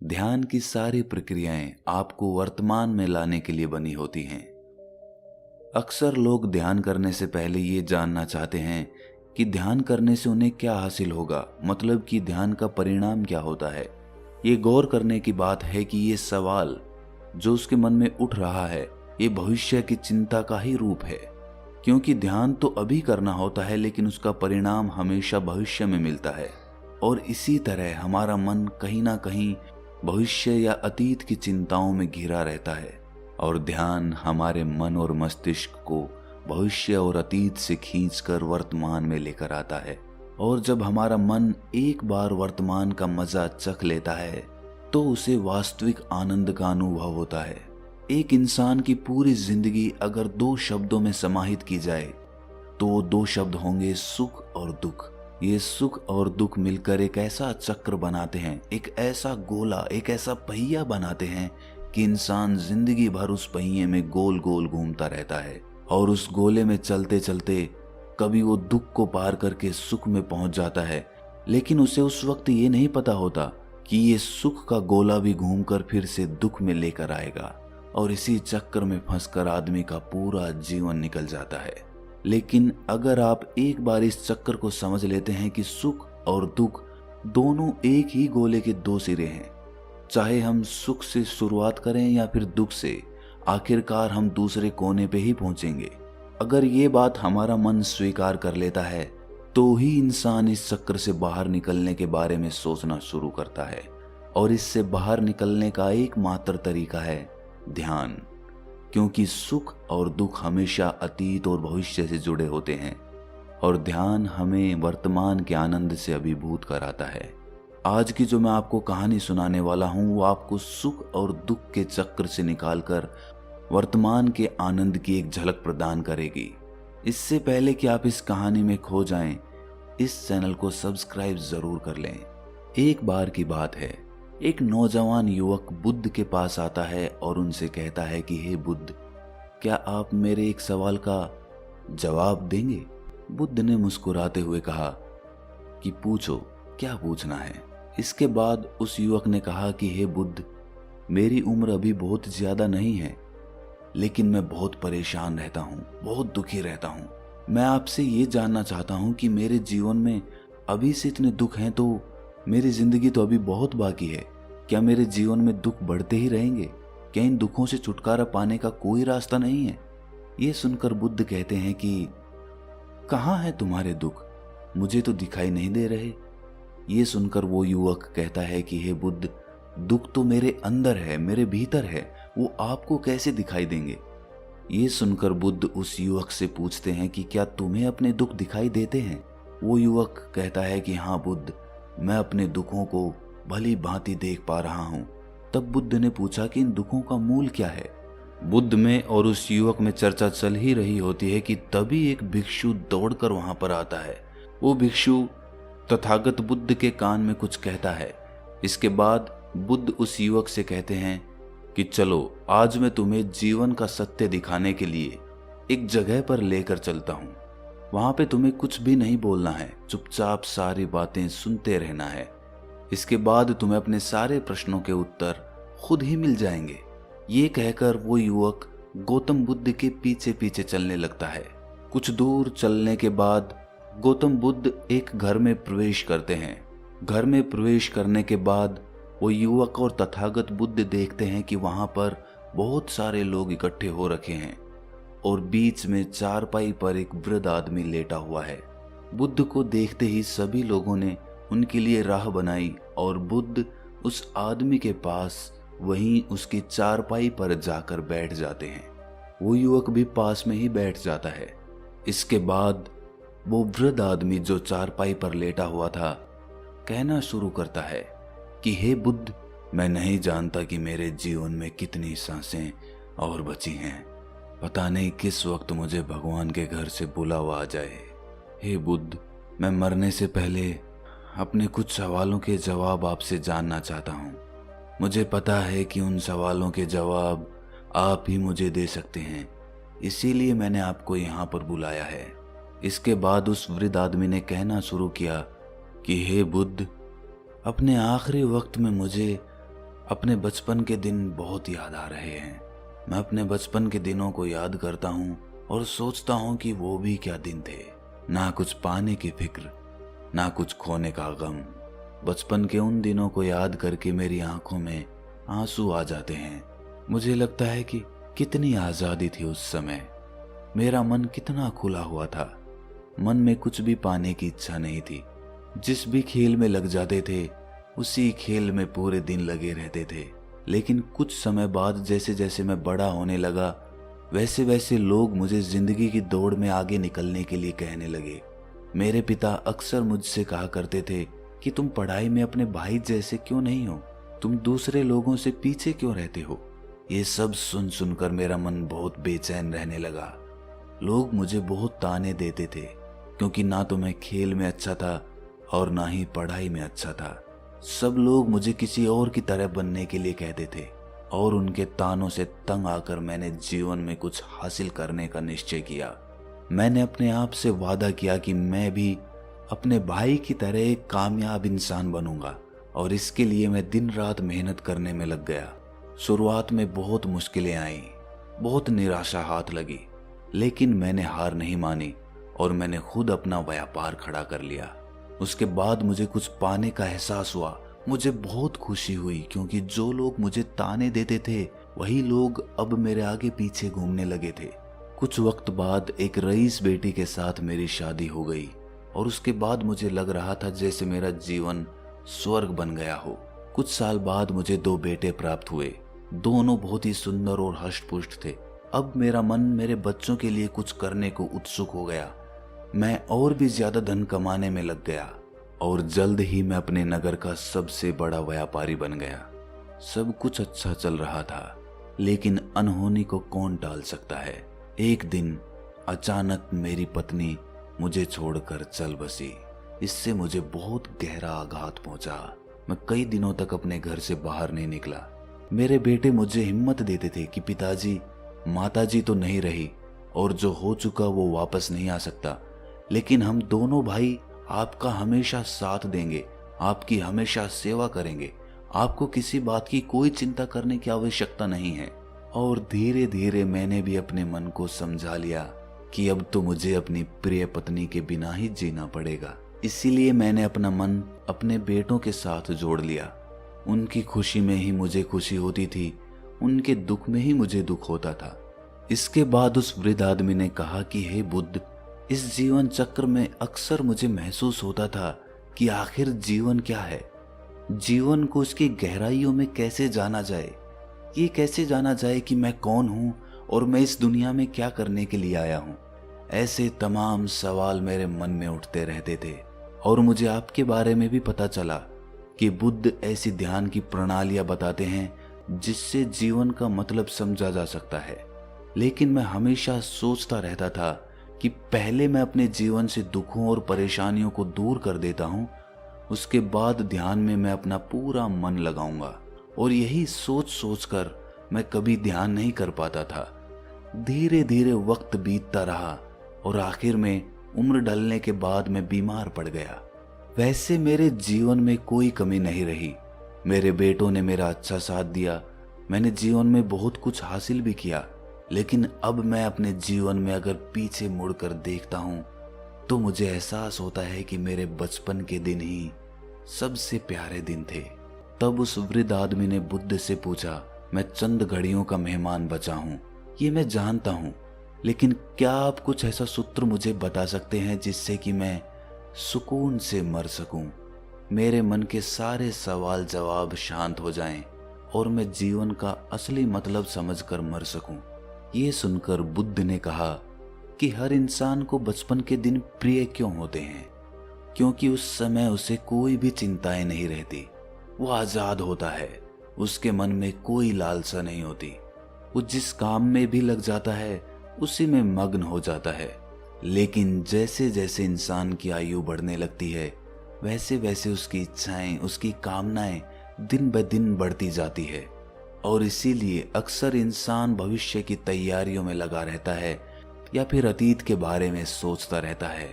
ध्यान की सारी प्रक्रियाएं आपको वर्तमान में लाने के लिए बनी होती हैं। अक्सर लोग ध्यान करने से पहले ये जानना चाहते हैं कि ध्यान करने से उन्हें क्या हासिल होगा, मतलब कि ध्यान का परिणाम क्या होता है। ये गौर करने की बात है कि ये सवाल जो उसके मन में उठ रहा है, ये भविष्य की चिंता का ही रूप है। क्योंकि ध्यान तो अभी करना होता है, लेकिन उसका परिणाम हमेशा भविष्य में मिलता है। और इसी तरह हमारा मन कहीं ना कहीं भविष्य या अतीत की चिंताओं में घिरा रहता है, और ध्यान हमारे मन और मस्तिष्क को भविष्य और अतीत से खींचकर वर्तमान में लेकर आता है। और जब हमारा मन एक बार वर्तमान का मजा चख लेता है तो उसे वास्तविक आनंद का अनुभव होता है। एक इंसान की पूरी जिंदगी अगर 2 शब्दों में समाहित की जाए तो वो 2 शब्द होंगे सुख और दुख। ये सुख और दुख मिलकर एक ऐसा चक्र बनाते हैं, एक ऐसा गोला, एक ऐसा पहिया बनाते हैं कि इंसान जिंदगी भर उस पहिए में गोल गोल घूमता रहता है। और उस गोले में चलते चलते कभी वो दुख को पार करके सुख में पहुंच जाता है, लेकिन उसे उस वक्त ये नहीं पता होता कि ये सुख का गोला भी घूमकर फिर से दुख में लेकर आएगा, और इसी चक्कर में फंसकर आदमी का पूरा जीवन निकल जाता है। लेकिन अगर आप एक बार इस चक्कर को समझ लेते हैं कि सुख और दुख दोनों एक ही गोले के 2 सिरे हैं, चाहे हम सुख से शुरुआत करें या फिर दुख से, आखिरकार हम दूसरे कोने पे ही पहुंचेंगे। अगर ये बात हमारा मन स्वीकार कर लेता है तो ही इंसान इस चक्कर से बाहर निकलने के बारे में सोचना शुरू करता है। और इससे बाहर निकलने का एकमात्र तरीका है ध्यान, क्योंकि सुख और दुख हमेशा अतीत और भविष्य से जुड़े होते हैं, और ध्यान हमें वर्तमान के आनंद से अभिभूत कराता है। आज की जो मैं आपको कहानी सुनाने वाला हूँ वो आपको सुख और दुख के चक्र से निकालकर वर्तमान के आनंद की एक झलक प्रदान करेगी। इससे पहले कि आप इस कहानी में खो जाएं, इस चैनल को सब्सक्राइब जरूर कर लें। एक बार की बात है, एक नौजवान युवक बुद्ध के पास आता है और उनसे कहता है कि हे बुद्ध, क्या आप मेरे एक सवाल का जवाब देंगे? बुद्ध ने मुस्कुराते हुए कहा कि पूछो, क्या पूछना है। इसके बाद उस युवक ने कहा कि हे बुद्ध, मेरी उम्र अभी बहुत ज्यादा नहीं है, लेकिन मैं बहुत परेशान रहता हूँ, बहुत दुखी रहता हूँ। मैं आपसे ये जानना चाहता हूँ कि मेरे जीवन में अभी से इतने दुख हैं, तो मेरी जिंदगी तो अभी बहुत बाकी है। क्या मेरे जीवन में दुख बढ़ते ही रहेंगे? क्या इन दुखों से छुटकारा पाने का कोई रास्ता नहीं है? ये सुनकर बुद्ध कहते हैं कि कहाँ है तुम्हारे दुख? मुझे तो दिखाई नहीं दे रहे। ये सुनकर वो युवक कहता है कि हे बुद्ध, दुख तो मेरे अंदर है, मेरे भीतर है, वो आपको कैसे दिखाई देंगे? ये सुनकर बुद्ध उस युवक से पूछते हैं कि क्या तुम्हें अपने दुख दिखाई देते हैं? वो युवक कहता है कि हाँ बुद्ध, मैं अपने दुखों को भली भांति देख पा रहा हूँ। तब बुद्ध ने पूछा कि इन दुखों का मूल क्या है? बुद्ध में और उस युवक में चर्चा चल ही रही होती है कि तभी एक भिक्षु दौड़कर वहां पर आता है। वो भिक्षु तथागत बुद्ध के कान में कुछ कहता है। इसके बाद बुद्ध उस युवक से कहते हैं कि चलो, आज मैं तुम्हें जीवन का सत्य दिखाने के लिए एक जगह पर लेकर चलता हूँ। वहां पे तुम्हें कुछ भी नहीं बोलना है, चुपचाप सारी बातें सुनते रहना है। इसके बाद तुम्हें अपने सारे प्रश्नों के उत्तर खुद ही मिल जाएंगे। ये कहकर वो युवक गौतम बुद्ध के पीछे पीछे चलने लगता है। कुछ दूर चलने के बाद गौतम बुद्ध एक घर में प्रवेश करते हैं। घर में प्रवेश करने के बाद वो युवक और तथागत बुद्ध देखते हैं कि वहां पर बहुत सारे लोग इकट्ठे हो रखे हैं, और बीच में चारपाई पर एक वृद्ध आदमी लेटा हुआ है। बुद्ध को देखते ही सभी लोगों ने उनके लिए राह बनाई, और बुद्ध उस आदमी के पास वहीं उसकी चारपाई पर जाकर बैठ जाते हैं। वो युवक भी पास में ही बैठ जाता है। इसके बाद वो वृद्ध आदमी जो चारपाई पर लेटा हुआ था कहना शुरू करता है कि हे बुद्ध, मैं नहीं जानता कि मेरे जीवन में कितनी सांसें और बची हैं। पता नहीं किस वक्त मुझे भगवान के घर से बुलावा आ जाए। हे बुद्ध, मैं मरने से पहले अपने कुछ सवालों के जवाब आपसे जानना चाहता हूँ। मुझे पता है कि उन सवालों के जवाब आप ही मुझे दे सकते हैं, इसीलिए मैंने आपको यहाँ पर बुलाया है। इसके बाद उस वृद्ध आदमी ने कहना शुरू किया कि हे बुद्ध, अपने आखिरी वक्त में मुझे अपने बचपन के दिन बहुत याद आ रहे हैं। मैं अपने बचपन के दिनों को याद करता हूँ और सोचता हूँ कि वो भी क्या दिन थे। ना कुछ पाने की फिक्र, ना कुछ खोने का गम। बचपन के उन दिनों को याद करके मेरी आंखों में आंसू आ जाते हैं। मुझे लगता है कि कितनी आज़ादी थी उस समय। मेरा मन कितना खुला हुआ था। मन में कुछ भी पाने की इच्छा नहीं थी। जिस भी खेल में लग जाते थे उसी खेल में पूरे दिन लगे रहते थे। लेकिन कुछ समय बाद जैसे जैसे मैं बड़ा होने लगा वैसे वैसे लोग मुझे जिंदगी की दौड़ में आगे निकलने के लिए कहने लगे। मेरे पिता अक्सर मुझसे कहा करते थे कि तुम पढ़ाई में अपने भाई जैसे क्यों नहीं हो, तुम दूसरे लोगों से पीछे क्यों रहते हो। ये सब सुन सुनकर मेरा मन बहुत बेचैन रहने लगा। लोग मुझे बहुत ताने देते थे क्योंकि ना तो मैं खेल में अच्छा था और ना ही पढ़ाई में अच्छा था। सब लोग मुझे किसी और की तरह बनने के लिए कहते थे और उनके तानों से तंग आकर मैंने जीवन में कुछ हासिल करने का निश्चय किया। मैंने अपने आप से वादा किया कि मैं भी अपने भाई की तरह एक कामयाब इंसान बनूंगा और इसके लिए मैं दिन रात मेहनत करने में लग गया। शुरुआत में बहुत मुश्किलें आईं, बहुत निराशा हाथ लगी, लेकिन मैंने हार नहीं मानी और मैंने खुद अपना व्यापार खड़ा कर लिया। उसके बाद मुझे कुछ पाने का एहसास हुआ। मुझे बहुत खुशी हुई क्योंकि जो लोग मुझे ताने देते थे वही लोग अब मेरे आगे पीछे घूमने लगे थे। कुछ वक्त बाद एक रईस बेटी के साथ मेरी शादी हो गई और उसके बाद मुझे लग रहा था जैसे मेरा जीवन स्वर्ग बन गया हो। कुछ साल बाद मुझे 2 बेटे प्राप्त हुए। दोनों बहुत ही सुंदर और हष्ट-पुष्ट थे। अब मेरा मन मेरे बच्चों के लिए कुछ करने को उत्सुक हो गया। मैं और भी ज्यादा धन कमाने में लग गया और जल्द ही मैं अपने नगर का सबसे बड़ा व्यापारी बन गया। सब कुछ अच्छा चल रहा था, लेकिन अनहोनी को कौन टाल सकता है। एक दिन अचानक मेरी पत्नी मुझे छोड़कर चल बसी। इससे मुझे बहुत गहरा आघात पहुंचा। मैं कई दिनों तक अपने घर से बाहर नहीं निकला। मेरे बेटे मुझे हिम्मत देते थे कि पिताजी, माताजी तो नहीं रही और जो हो चुका वो वापस नहीं आ सकता, लेकिन हम दोनों भाई आपका हमेशा साथ देंगे, आपकी हमेशा सेवा करेंगे। आपको किसी बात की कोई चिंता करने की आवश्यकता नहीं है। और धीरे धीरे मैंने भी अपने मन को समझा लिया कि अब तो मुझे अपनी प्रिय पत्नी के बिना ही जीना पड़ेगा। इसीलिए मैंने अपना मन अपने बेटों के साथ जोड़ लिया। उनकी खुशी में ही मुझे खुशी होती थी, उनके दुख में ही मुझे दुख होता था। इसके बाद उस वृद्ध आदमी ने कहा कि हे बुद्ध, इस जीवन चक्र में अक्सर मुझे महसूस होता था कि आखिर जीवन क्या है। जीवन को उसकी गहराइयों में कैसे जाना जाए। ये कैसे जाना जाए कि मैं कौन हूँ और मैं इस दुनिया में क्या करने के लिए आया हूँ। ऐसे तमाम सवाल मेरे मन में उठते रहते थे और मुझे आपके बारे में भी पता चला कि बुद्ध ऐसी ध्यान की प्रणालियां बताते हैं जिससे जीवन का मतलब समझा जा सकता है। लेकिन मैं हमेशा सोचता रहता था कि पहले मैं अपने जीवन से दुखों और परेशानियों को दूर कर देता हूँ, उसके बाद ध्यान में मैं अपना पूरा मन लगाऊंगा। और यही सोच सोचकर मैं कभी ध्यान नहीं कर पाता था। धीरे धीरे वक्त बीतता रहा और आखिर में उम्र ढलने के बाद मैं बीमार पड़ गया। वैसे मेरे जीवन में कोई कमी नहीं रही। मेरे बेटों ने मेरा अच्छा साथ दिया। मैंने जीवन में बहुत कुछ हासिल भी किया। लेकिन अब मैं अपने जीवन में अगर पीछे मुड़कर देखता हूँ तो मुझे एहसास होता है कि मेरे बचपन के दिन ही सबसे प्यारे दिन थे। तब उस वृद्ध आदमी ने बुद्ध से पूछा, मैं चंद घड़ियों का मेहमान बचा हूँ, ये मैं जानता हूँ, लेकिन क्या आप कुछ ऐसा सूत्र मुझे बता सकते हैं जिससे कि मैं सुकून से मर सकूं, मेरे मन के सारे सवाल जवाब शांत हो जाएं और मैं जीवन का असली मतलब समझकर मर सकूं। ये सुनकर बुद्ध ने कहा कि हर इंसान को बचपन के दिन प्रिय क्यों होते हैं, क्योंकि उस समय उसे कोई भी चिंताएं नहीं रहती। वो आजाद होता है, उसके मन में कोई लालसा नहीं होती। वो जिस काम में भी लग जाता है उसी में मग्न हो जाता है। लेकिन जैसे जैसे इंसान की आयु बढ़ने लगती है वैसे वैसे उसकी इच्छाएं, उसकी कामनाएं दिन ब दिन बढ़ती जाती है और इसीलिए अक्सर इंसान भविष्य की तैयारियों में लगा रहता है या फिर अतीत के बारे में सोचता रहता है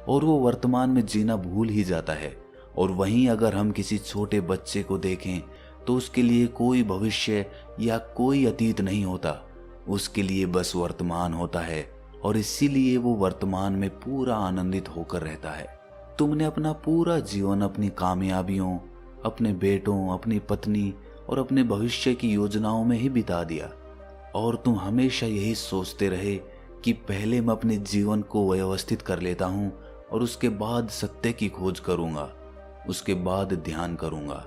और वो वर्तमान में जीना भूल ही जाता है। और वहीं अगर हम किसी छोटे बच्चे को देखें तो उसके लिए कोई भविष्य या कोई अतीत नहीं होता। उसके लिए बस वर्तमान होता है और इसीलिए वो वर्तमान में पूरा आनंदित होकर रहता है। तुमने अपना पूरा जीवन अपनी कामयाबियों, अपने बेटों, अपनी पत्नी और अपने भविष्य की योजनाओं में ही बिता दिया और तुम हमेशा यही सोचते रहे कि पहले मैं अपने जीवन को व्यवस्थित कर लेता हूं और उसके बाद सत्य की खोज करूंगा, उसके बाद ध्यान करूंगा।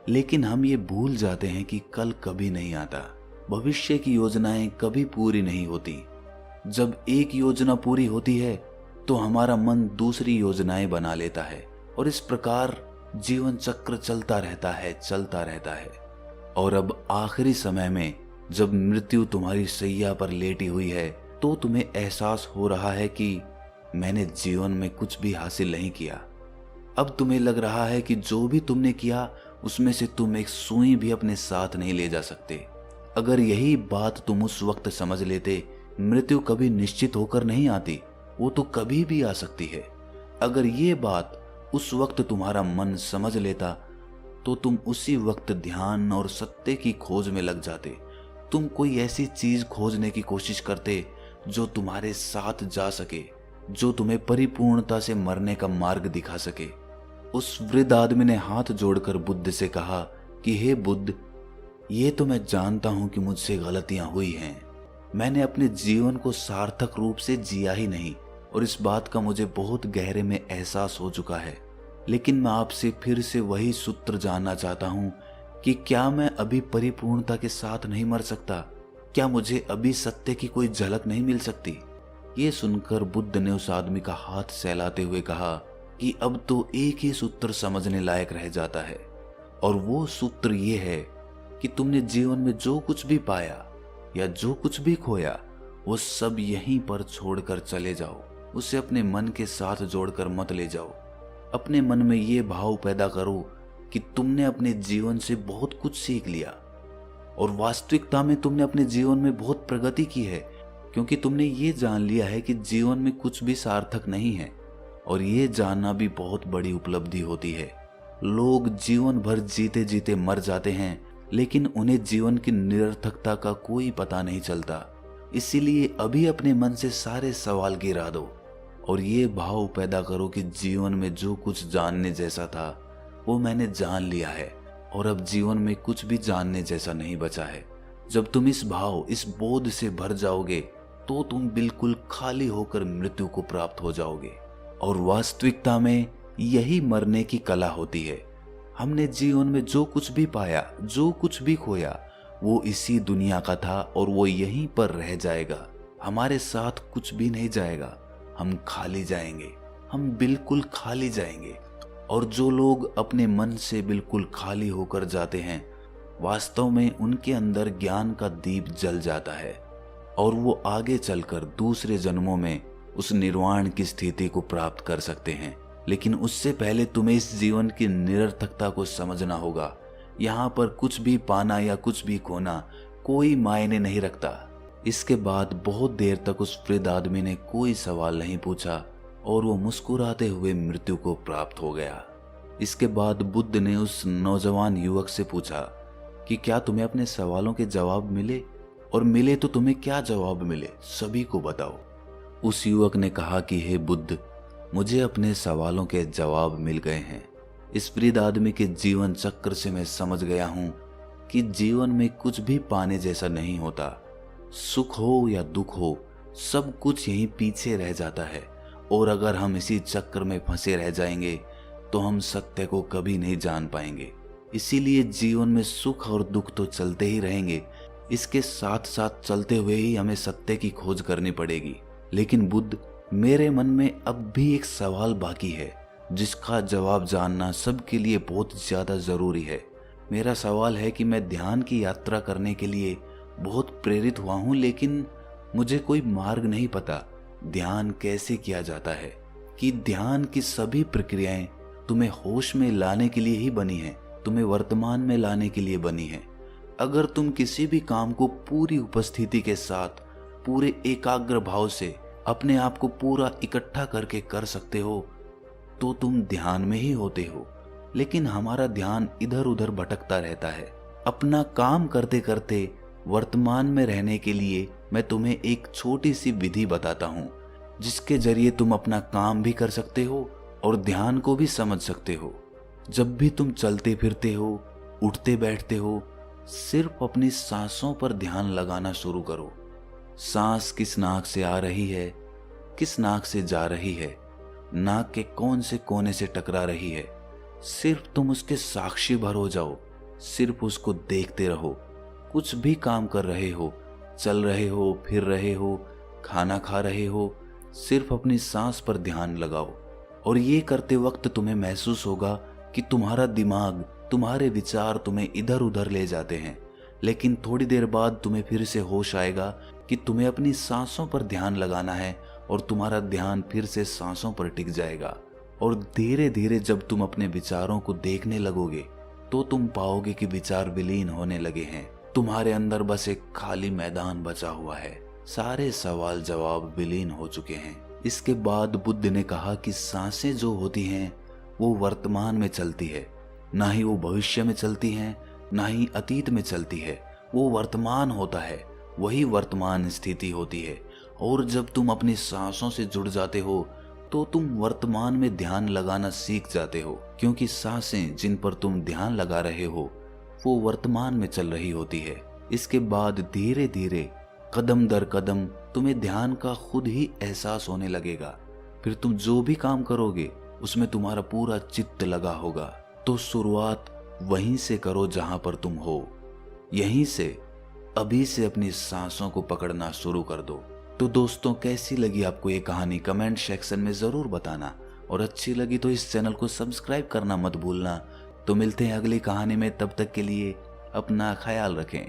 लेकिन हम ये भूल जाते हैं कि कल कभी नहीं आता। भविष्य की योजनाएं कभी पूरी नहीं होती। जब एक योजना पूरी होती है तो हमारा मन दूसरी योजनाएं बना लेता है और इस प्रकार जीवन चक्र चलता रहता है। और अब आखिरी समय में जब मृत्यु तुम्हारी सैया पर लेटी हुई है तो तुम्हें एहसास हो रहा है कि मैंने जीवन में कुछ भी हासिल नहीं किया। अब तुम्हें लग रहा है कि जो भी तुमने किया उसमें से तुम एक सुई भी अपने साथ नहीं ले जा सकते। अगर यही बात तुम उस वक्त समझ लेते, मृत्यु कभी निश्चित होकर नहीं आती, वो तो कभी भी आ सकती है। अगर ये बात उस वक्त तुम्हारा मन समझ लेता तो तुम उसी वक्त ध्यान और सत्य की खोज में लग जाते। तुम कोई ऐसी चीज खोजने की कोशिश करते जो तुम्हारे साथ जा सके, जो तुम्हें परिपूर्णता से मरने का मार्ग दिखा सके। उस वृद्ध आदमी ने हाथ जोड़कर बुद्ध से कहा कि हे बुद्ध, ये तो मैं जानता हूं कि मुझसे गलतियां हुई हैं। मैंने अपने जीवन को सार्थक रूप से जिया ही नहीं और इस बात का मुझे बहुत गहरे में एहसास हो चुका है। लेकिन मैं आपसे फिर से वही सूत्र जानना चाहता हूं कि क्या मैं अभी परिपूर्णता के साथ नहीं मर सकता? क्या मुझे अभी सत्य की कोई झलक नहीं मिल सकती? ये सुनकर बुद्ध ने उस आदमी का हाथ सहलाते हुए कहा कि अब तो एक ही सूत्र समझने लायक रह जाता है और वो सूत्र ये है कि तुमने जीवन में जो कुछ भी पाया या जो कुछ भी खोया वो सब यहीं पर छोड़कर चले जाओ। उसे अपने मन के साथ जोड़कर मत ले जाओ। अपने मन में ये भाव पैदा करो कि तुमने अपने जीवन से बहुत कुछ सीख लिया और वास्तविकता में तुमने अपने जीवन में बहुत प्रगति की है, क्योंकि तुमने ये जान लिया है कि जीवन में कुछ भी सार्थक नहीं है और ये जानना भी बहुत बड़ी उपलब्धि होती है। लोग जीवन भर जीते जीते मर जाते हैं लेकिन उन्हें जीवन की निरर्थकता का कोई पता नहीं चलता। इसीलिए अभी अपने मन से सारे सवाल गिरा दो और ये भाव पैदा करो कि जीवन में जो कुछ जानने जैसा था वो मैंने जान लिया है और अब जीवन में कुछ भी जानने जैसा नहीं बचा है। जब तुम इस भाव, इस बोध से भर जाओगे तो तुम बिल्कुल खाली होकर मृत्यु को प्राप्त हो जाओगे। और वास्तविकता में यही मरने की कला होती है। हमने जीवन में जो कुछ भी पाया, जो कुछ भी खोया, वो इसी दुनिया का था और वो यहीं पर रह जाएगा। हमारे साथ कुछ भी नहीं जाएगा। हम खाली जाएंगे, हम बिल्कुल खाली जाएंगे। और जो लोग अपने मन से बिल्कुल खाली होकर जाते हैं, वास्तव में उनके अंदर ज्ञान का दीप जल जाता है और वो आगे चलकर दूसरे जन्मों में उस निर्वाण की स्थिति को प्राप्त कर सकते हैं। लेकिन उससे पहले तुम्हें इस जीवन की निरर्थकता को समझना होगा। यहाँ पर कुछ भी पाना या कुछ भी खोना कोई मायने नहीं रखता। इसके बाद बहुत देर तक उस वृद्ध आदमी ने कोई सवाल नहीं पूछा और वो मुस्कुराते हुए मृत्यु को प्राप्त हो गया। इसके बाद बुद्ध ने उस नौजवान युवक से पूछा कि क्या तुम्हें अपने सवालों के जवाब मिले, और मिले तो तुम्हें क्या जवाब मिले, सभी को बताओ। उस युवक ने कहा कि हे बुद्ध, मुझे अपने सवालों के जवाब मिल गए हैं। इस वृद्ध आदमी के जीवन चक्र से मैं समझ गया हूं कि जीवन में कुछ भी पाने जैसा नहीं होता। सुख हो या दुख हो, सब कुछ यहीं पीछे रह जाता है और अगर हम इसी चक्र में फंसे रह जाएंगे तो हम सत्य को कभी नहीं जान पाएंगे। इसीलिए जीवन में सुख और दुख तो चलते ही रहेंगे, इसके साथ साथ चलते हुए ही हमें सत्य की खोज करनी पड़ेगी। लेकिन बुद्ध, मेरे मन में अब भी एक सवाल बाकी है जिसका जवाब जानना सबके लिए बहुत ज्यादा जरूरी है। मेरा सवाल है कि मैं ध्यान की यात्रा करने के लिए बहुत प्रेरित हुआ हूं, लेकिन मुझे कोई मार्ग नहीं पता। ध्यान कैसे किया जाता है? कि ध्यान की सभी प्रक्रियाएं तुम्हें होश में लाने के लिए ही बनी है, तुम्हें वर्तमान में लाने के लिए बनी है। अगर तुम किसी भी काम को पूरी उपस्थिति के साथ, पूरे एकाग्र भाव से अपने आप को पूरा इकट्ठा करके कर सकते हो तो तुम ध्यान में ही होते हो। लेकिन हमारा ध्यान इधर उधर भटकता रहता है। अपना काम करते करते वर्तमान में रहने के लिए मैं तुम्हें एक छोटी सी विधि बताता हूँ, जिसके जरिए तुम अपना काम भी कर सकते हो और ध्यान को भी समझ सकते हो। जब भी तुम चलते फिरते हो, उठते बैठते हो, सिर्फ अपनी सांसों पर ध्यान लगाना शुरू करो। सांस किस नाक से आ रही है, किस नाक से जा रही है, नाक के कौन से कोने से टकरा रही है, सिर्फ तुम उसके साक्षी भर हो जाओ। सिर्फ उसको देखते रहो। कुछ भी काम कर रहे हो, चल रहे हो, फिर रहे हो, खाना खा रहे हो, सिर्फ अपनी सांस पर ध्यान लगाओ। और ये करते वक्त तुम्हें महसूस होगा कि तुम्हारा दिमाग, तुम्हारे विचार तुम्हें इधर उधर ले जाते हैं, लेकिन थोड़ी देर बाद तुम्हें फिर से होश आएगा कि तुम्हें अपनी सांसों पर ध्यान लगाना है और तुम्हारा ध्यान फिर से सांसों पर टिक जाएगा। और धीरे धीरे जब तुम अपने विचारों को देखने लगोगे तो तुम पाओगे कि विचार विलीन होने लगे हैं। तुम्हारे अंदर बस एक खाली मैदान बचा हुआ है। सारे सवाल जवाब विलीन हो चुके हैं। इसके बाद बुद्ध ने कहा कि सांसें जो होती हैं वो वर्तमान में चलती है, ना ही वो भविष्य में चलती हैं, ना ही अतीत में चलती है। वो वर्तमान होता है, वही वर्तमान स्थिति होती है। और जब तुम अपनी सांसों से जुड़ जाते हो तो तुम वर्तमान में ध्यान लगाना सीख जाते हो, क्योंकि सांसें जिन पर तुम ध्यान लगा रहे हो वो वर्तमान में चल रही होती है। इसके बाद धीरे धीरे कदम दर कदम तुम्हें ध्यान का खुद ही एहसास होने लगेगा। फिर तुम जो भी काम करोगे उसमें तुम्हारा पूरा चित्त लगा होगा। तो शुरुआत वहीं से करो जहां पर तुम हो। यहीं से, अभी से अपनी सांसों को पकड़ना शुरू कर दो। तो दोस्तों, कैसी लगी आपको ये कहानी कमेंट सेक्शन में जरूर बताना, और अच्छी लगी तो इस चैनल को सब्सक्राइब करना मत भूलना। तो मिलते हैं अगली कहानी में, तब तक के लिए अपना ख्याल रखें।